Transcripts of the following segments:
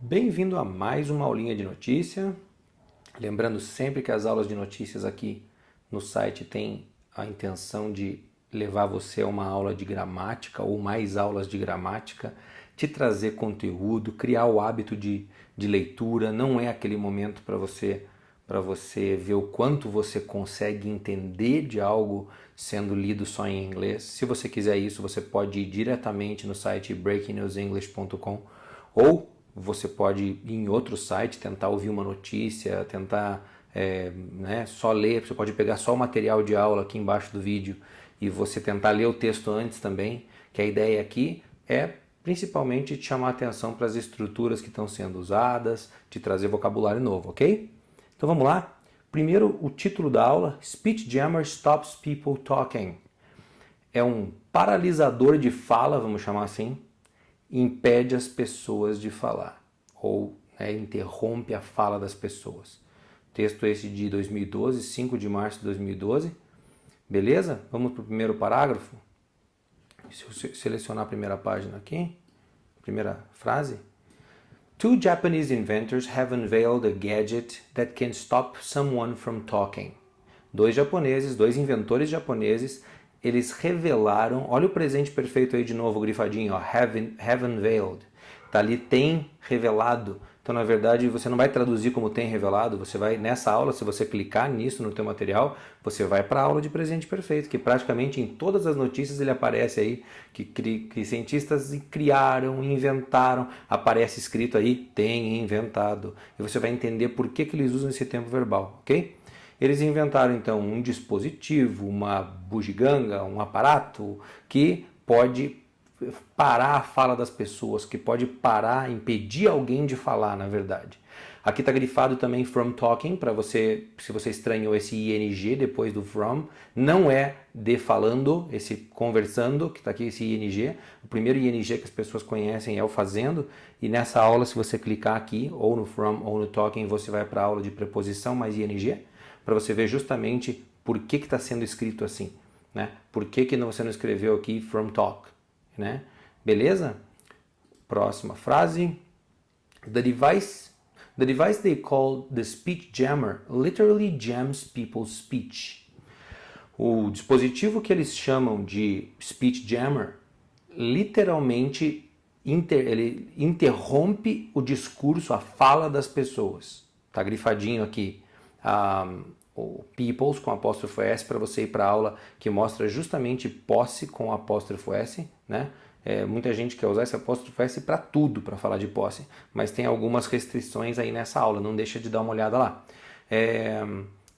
Bem-vindo a mais uma aulinha de notícia. Lembrando sempre que as aulas de notícias aqui no site têm a intenção de levar você a uma aula de gramática ou mais aulas de gramática, te trazer conteúdo, criar o hábito de leitura. Não é aquele momento para você ver o quanto você consegue entender de algo sendo lido só em inglês. Se você quiser isso, você pode ir diretamente no site breakingnewsenglish.com ou você pode ir em outro site, tentar ouvir uma notícia, tentar só ler. Você pode pegar só o material de aula aqui embaixo do vídeo e você tentar ler o texto antes também, que a ideia aqui é principalmente te chamar a atenção para as estruturas que estão sendo usadas, te trazer vocabulário novo, ok? Então vamos lá? Primeiro, o título da aula, Speech Jammer Stops People Talking. É um paralisador de fala, vamos chamar assim, impede as pessoas de falar, ou interrompe a fala das pessoas. Texto esse de 2012, 5 de março de 2012. Beleza? Vamos para o primeiro parágrafo. Se eu selecionar a primeira página aqui, primeira frase. Two Japanese inventors have unveiled a gadget that can stop someone from talking. Dois inventores japoneses, eles revelaram, olha o presente perfeito aí de novo, grifadinho, ó, have unveiled. Tá ali, tem revelado. Então, na verdade, você não vai traduzir como tem revelado, você vai, nessa aula, se você clicar nisso no teu material, você vai para a aula de presente perfeito, que praticamente em todas as notícias ele aparece aí, que cientistas criaram, inventaram, aparece escrito aí, tem inventado. E você vai entender por que eles usam esse tempo verbal, ok? Eles inventaram, então, um dispositivo, uma bugiganga, um aparato que pode parar a fala das pessoas, que pode parar, impedir alguém de falar, na verdade. Aqui está grifado também from talking, para você, se você estranhou esse ing depois do from, não é de falando, esse conversando, que está aqui esse ing. O primeiro ing que as pessoas conhecem é o fazendo, e nessa aula, se você clicar aqui, ou no from ou no talking, você vai para a aula de preposição mais ing, para você ver justamente por que está sendo escrito assim, né? Por que você não escreveu aqui from talk, né? Beleza? Próxima frase. The device they call the speech jammer literally jams people's speech. O dispositivo que eles chamam de speech jammer literalmente ele interrompe o discurso, a fala das pessoas. Tá grifadinho aqui. O peoples com apóstrofo S para você ir para a aula que mostra justamente posse com apóstrofo S, né? Muita gente quer usar esse apóstrofo S para tudo, para falar de posse, mas tem algumas restrições aí nessa aula, não deixa de dar uma olhada lá.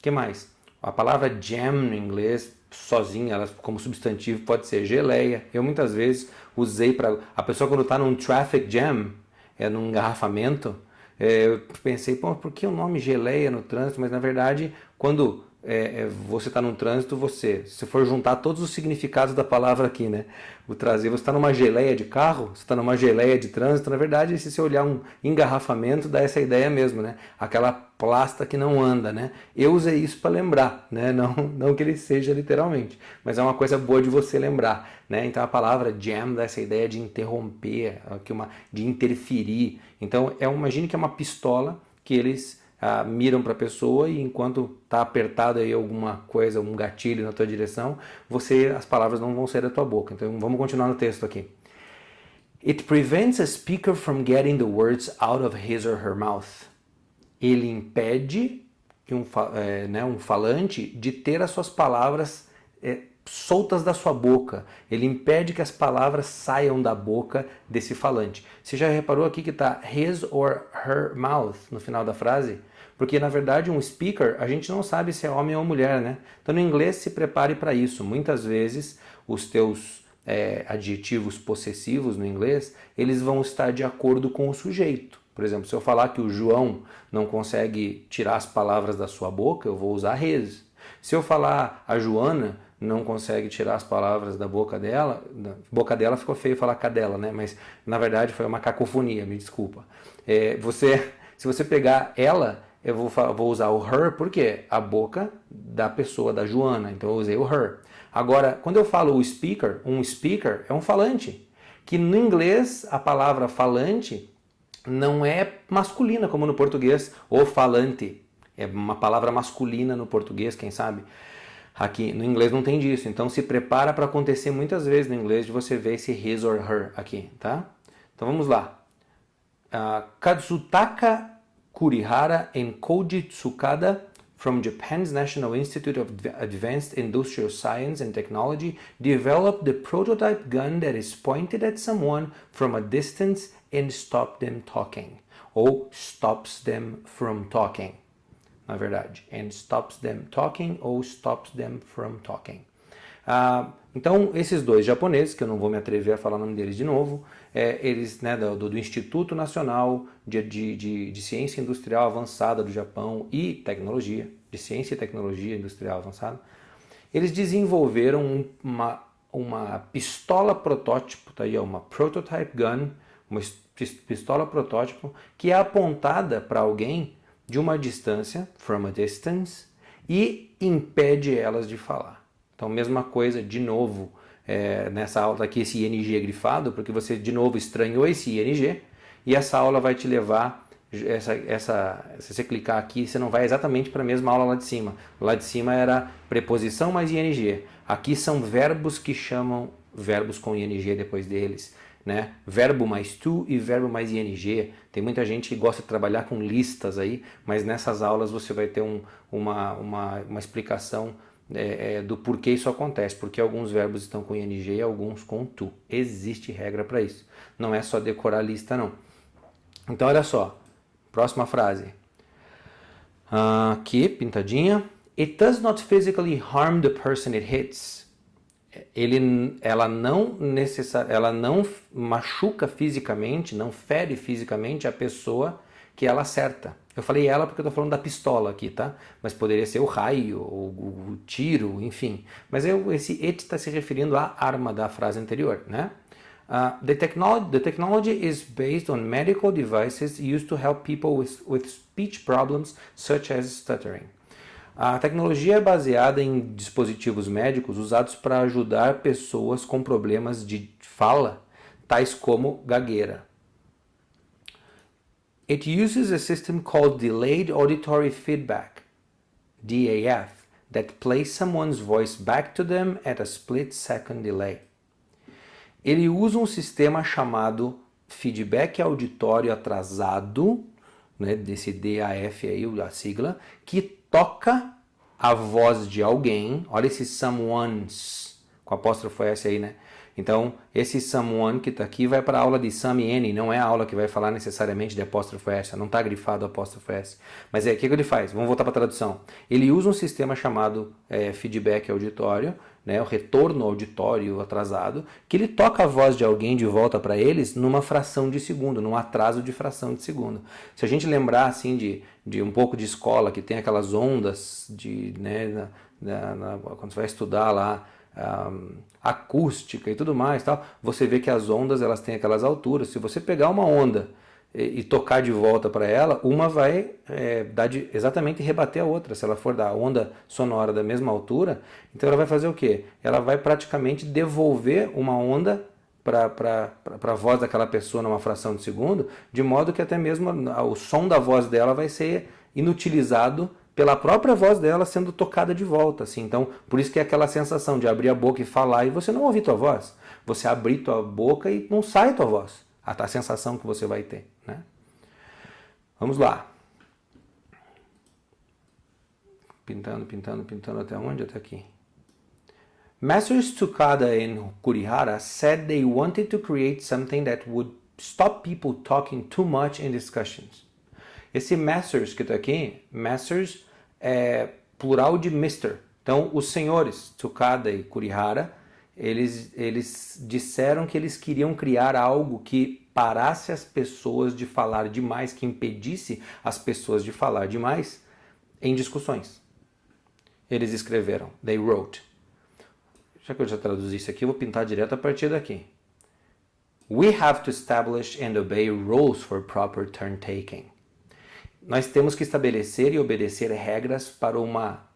Que mais? A palavra jam no inglês, sozinha, ela como substantivo pode ser geleia. Eu muitas vezes usei para... A pessoa quando está num traffic jam, num engarrafamento, eu pensei, por que o nome geleia no trânsito? Mas na verdade, quando você está no trânsito, se for juntar todos os significados da palavra aqui, né? O trazer, você está numa geleia de carro, você está numa geleia de trânsito, na verdade, se você olhar um engarrafamento, dá essa ideia mesmo, né? Aquela plasta que não anda, né? Eu usei isso para lembrar, né? Não que ele seja literalmente, mas é uma coisa boa de você lembrar, né? Então a palavra jam dá essa ideia de interromper, de interferir. Então imagine que é uma pistola que eles miram para a pessoa e enquanto está apertado aí alguma coisa, um gatilho na tua direção, as palavras não vão sair da tua boca. Então vamos continuar no texto aqui. It prevents a speaker from getting the words out of his or her mouth. Ele impede que um falante de ter as suas palavras soltas da sua boca. Ele impede que as palavras saiam da boca desse falante. Você já reparou aqui que está his or her mouth no final da frase? Porque, na verdade, um speaker, a gente não sabe se é homem ou mulher, né? Então, no inglês, se prepare para isso. Muitas vezes, os teus adjetivos possessivos no inglês, eles vão estar de acordo com o sujeito. Por exemplo, se eu falar que o João não consegue tirar as palavras da sua boca, eu vou usar his. Se eu falar a Joana não consegue tirar as palavras da boca dela ficou feio falar cadela, né? Mas na verdade foi uma cacofonia, me desculpa. Se você pegar ela, eu vou usar o her, porque a boca da pessoa, da Joana, então eu usei o her. Agora, quando eu falo um speaker é um falante, que no inglês a palavra falante não é masculina como no português. O falante é uma palavra masculina no português, quem sabe? Aqui no inglês não tem disso, então se prepara para acontecer muitas vezes no inglês de você ver esse his or her aqui, tá? Então vamos lá. Kazutaka Kurihara and Koji Tsukada from Japan's National Institute of Advanced Industrial Science and Technology developed the prototype gun that is pointed at someone from a distance and stops them talking. Ou stops them from talking. Na verdade, and stops them talking ou stops them from talking. Então, esses dois japoneses, que eu não vou me atrever a falar o nome deles de novo, eles, né, do Instituto Nacional de Ciência Industrial Avançada do Japão e Tecnologia, de Ciência e Tecnologia Industrial Avançada, eles desenvolveram uma pistola protótipo, tá aí, uma prototype gun, uma pistola protótipo, que é apontada para alguém de uma distância, from a distance, e impede elas de falar. Então, mesma coisa, de novo, nessa aula aqui, esse ING é grifado, porque você, de novo, estranhou esse ING, e essa aula vai te levar, se você clicar aqui, você não vai exatamente para a mesma aula lá de cima. Lá de cima era preposição mais ING. Aqui são verbos que chamam verbos com ING depois deles. Né? Verbo mais to e verbo mais ing. Tem muita gente que gosta de trabalhar com listas aí, mas nessas aulas você vai ter uma explicação do porquê isso acontece, porque alguns verbos estão com ing e alguns com to. Existe regra para isso. Não é só decorar a lista, não. Então, olha só. Próxima frase. Aqui, pintadinha. It does not physically harm the person it hits. Ela não machuca fisicamente, não fere fisicamente a pessoa que ela acerta. Eu falei ela porque eu estou falando da pistola aqui, tá? Mas poderia ser o raio, o tiro, enfim. Mas esse it está se referindo à arma da frase anterior, né? The technology is based on medical devices used to help people with speech problems such as stuttering. A tecnologia é baseada em dispositivos médicos usados para ajudar pessoas com problemas de fala, tais como gagueira. It uses a system called Delayed Auditory Feedback, DAF, that plays someone's voice back to them at a split-second delay. Ele usa um sistema chamado feedback auditório atrasado, né, desse DAF aí, a sigla, que toca a voz de alguém. Olha esse someone's, com apóstrofo S aí, né? Então, esse someone que está aqui vai para a aula de some N, não é a aula que vai falar necessariamente de apóstrofo S, não está grifado apóstrofo S. Mas o que ele faz? Vamos voltar para a tradução. Ele usa um sistema chamado feedback auditório, né, o retorno auditório atrasado, que ele toca a voz de alguém de volta para eles numa fração de segundo, num atraso de fração de segundo. Se a gente lembrar assim de um pouco de escola, que tem aquelas ondas né, quando você vai estudar lá acústica e tudo mais, tal, você vê que as ondas elas têm aquelas alturas. Se você pegar uma onda e tocar de volta para ela, uma vai exatamente rebater a outra. Se ela for da onda sonora da mesma altura, então ela vai fazer o quê? Ela vai praticamente devolver uma onda para a voz daquela pessoa numa fração de segundo, de modo que até mesmo o som da voz dela vai ser inutilizado pela própria voz dela sendo tocada de volta. Assim. Então, por isso que é aquela sensação de abrir a boca e falar e você não ouvir tua voz. Você abrir tua boca e não sai tua voz. A sensação que você vai ter. Né? Vamos lá. Pintando até onde? Até aqui. Messrs. Tsukada and Kurihara said they wanted to create something that would stop people talking too much in discussions. Esse Messrs que está aqui, Messrs é plural de Mr. Então, os senhores Tsukada e Kurihara, eles disseram que eles queriam criar algo que parasse as pessoas de falar demais, que impedisse as pessoas de falar demais em discussões. Eles escreveram, they wrote. Já que eu já traduzi isso aqui, eu vou pintar direto a partir daqui. We have to establish and obey rules for proper turn taking. Nós temos que estabelecer e obedecer regras para uma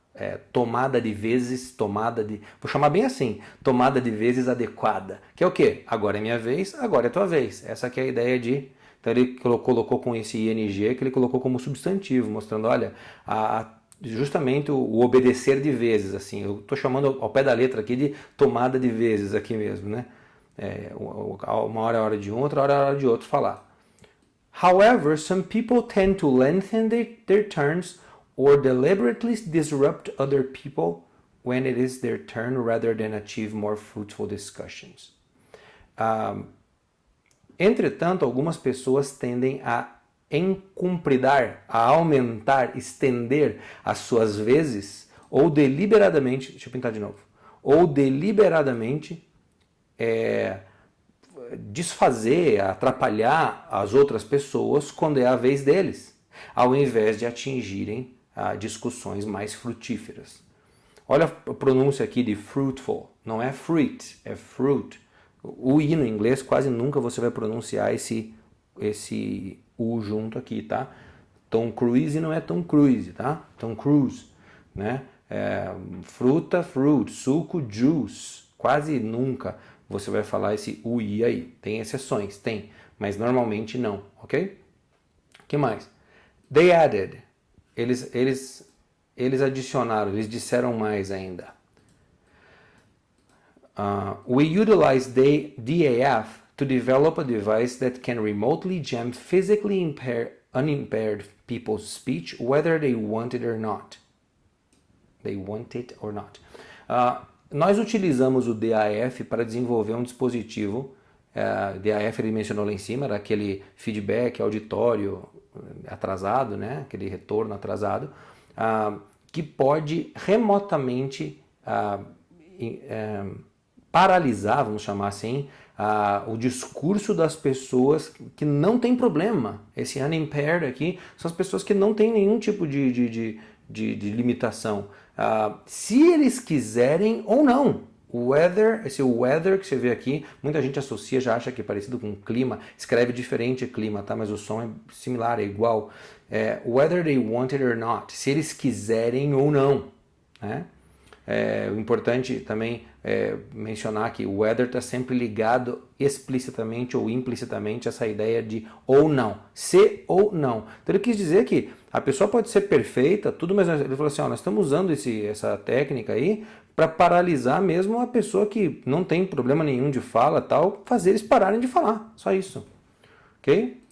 tomada de vezes, vou chamar bem assim, tomada de vezes adequada. Que é o quê? Agora é minha vez, agora é tua vez. Essa que é a ideia de Então ele colocou com esse ing que ele colocou como substantivo, mostrando, olha, justamente o obedecer de vezes, assim, eu estou chamando ao pé da letra aqui de tomada de vezes aqui mesmo, né? Uma hora é a hora de um, outra hora é a hora de outro falar. However, some people tend to lengthen their turns or deliberately disrupt other people when it is their turn rather than achieve more fruitful discussions. Entretanto, algumas pessoas tendem a encumpridar, a aumentar, estender as suas vezes, ou deliberadamente, deixa eu pintar de novo, ou deliberadamente desfazer, atrapalhar as outras pessoas quando é a vez deles, ao invés de atingirem discussões mais frutíferas. Olha a pronúncia aqui de fruitful, não é fruit, é fruit. O I no inglês quase nunca você vai pronunciar esse U junto aqui, tá? Tom Cruise não é Tom Cruise, tá? Tom Cruise, né? Fruta, fruit, suco, juice. Quase nunca você vai falar esse UI aí. Tem exceções, tem, mas normalmente não, ok? O que mais? They added. Eles adicionaram, eles disseram mais ainda. We utilize DAF to develop a device that can remotely jam physically unimpaired people's speech, whether they want it or not. They want it or not. Nós utilizamos o DAF para desenvolver um dispositivo. DAF ele mencionou lá em cima, era aquele feedback auditório atrasado, né? Aquele retorno atrasado, que pode remotamente paralisar, vamos chamar assim, o discurso das pessoas que não tem problema. Esse unimpaired aqui são as pessoas que não têm nenhum tipo de limitação. Se eles quiserem ou não. Esse weather que você vê aqui, muita gente associa, já acha que é parecido com clima, escreve diferente clima, tá? Mas o som é similar, é igual. Whether they want it or not, se eles quiserem ou não, né? O importante também é mencionar que o whether está sempre ligado explicitamente ou implicitamente a essa ideia de ou não, se ou não. Então ele quis dizer que a pessoa pode ser perfeita, tudo, mas ele falou assim, nós estamos usando essa técnica aí para paralisar mesmo a pessoa que não tem problema nenhum de fala, tal, fazer eles pararem de falar, só isso, ok?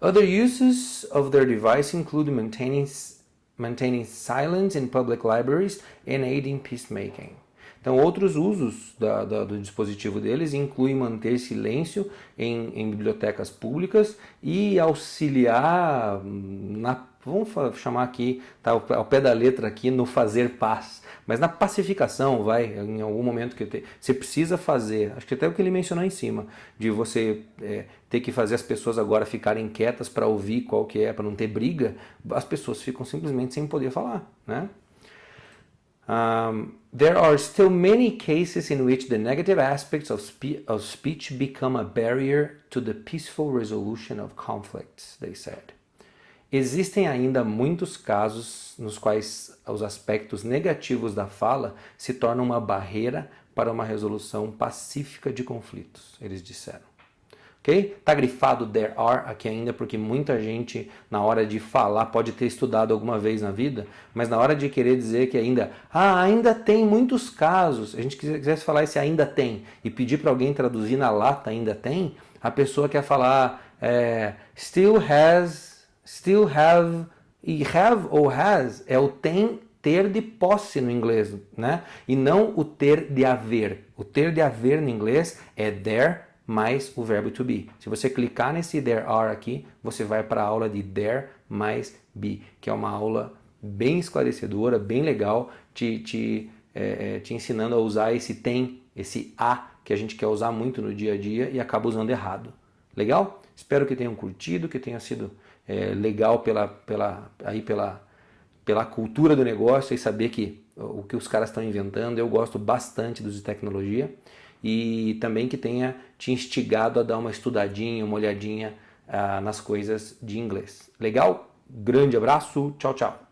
Other uses of their device include maintaining silence in public libraries and aiding peacemaking. Então, outros usos do dispositivo deles incluem manter silêncio em bibliotecas públicas e auxiliar, vamos chamar aqui, tá ao pé da letra aqui, no fazer paz. Mas na pacificação, em algum momento que você precisa fazer, acho que até o que ele mencionou em cima, de você ter que fazer as pessoas agora ficarem quietas para ouvir qual que é, para não ter briga, as pessoas ficam simplesmente sem poder falar, né? There are still many cases in which the negative aspects of speech become a barrier to the peaceful resolution of conflicts, they said. Existem ainda muitos casos nos quais os aspectos negativos da fala se tornam uma barreira para uma resolução pacífica de conflitos, eles disseram. Ok? Tá grifado there are aqui ainda porque muita gente na hora de falar pode ter estudado alguma vez na vida, mas na hora de querer dizer que ainda tem muitos casos, a gente quisesse falar esse ainda tem e pedir para alguém traduzir na lata ainda tem, a pessoa quer falar still have, e have ou has é o ter de posse no inglês, né? E não o ter de haver. O ter de haver no inglês é there mais o verbo to be. Se você clicar nesse there are aqui, você vai para a aula de there mais be, que é uma aula bem esclarecedora, bem legal, te ensinando a usar esse tem, esse a, que a gente quer usar muito no dia a dia e acaba usando errado. Legal? Espero que tenham curtido, que tenha sido legal pela cultura do negócio e saber que o que os caras estão inventando, eu gosto bastante dos de tecnologia e também que tenha te instigado a dar uma estudadinha, uma olhadinha nas coisas de inglês. Legal? Grande abraço, tchau, tchau.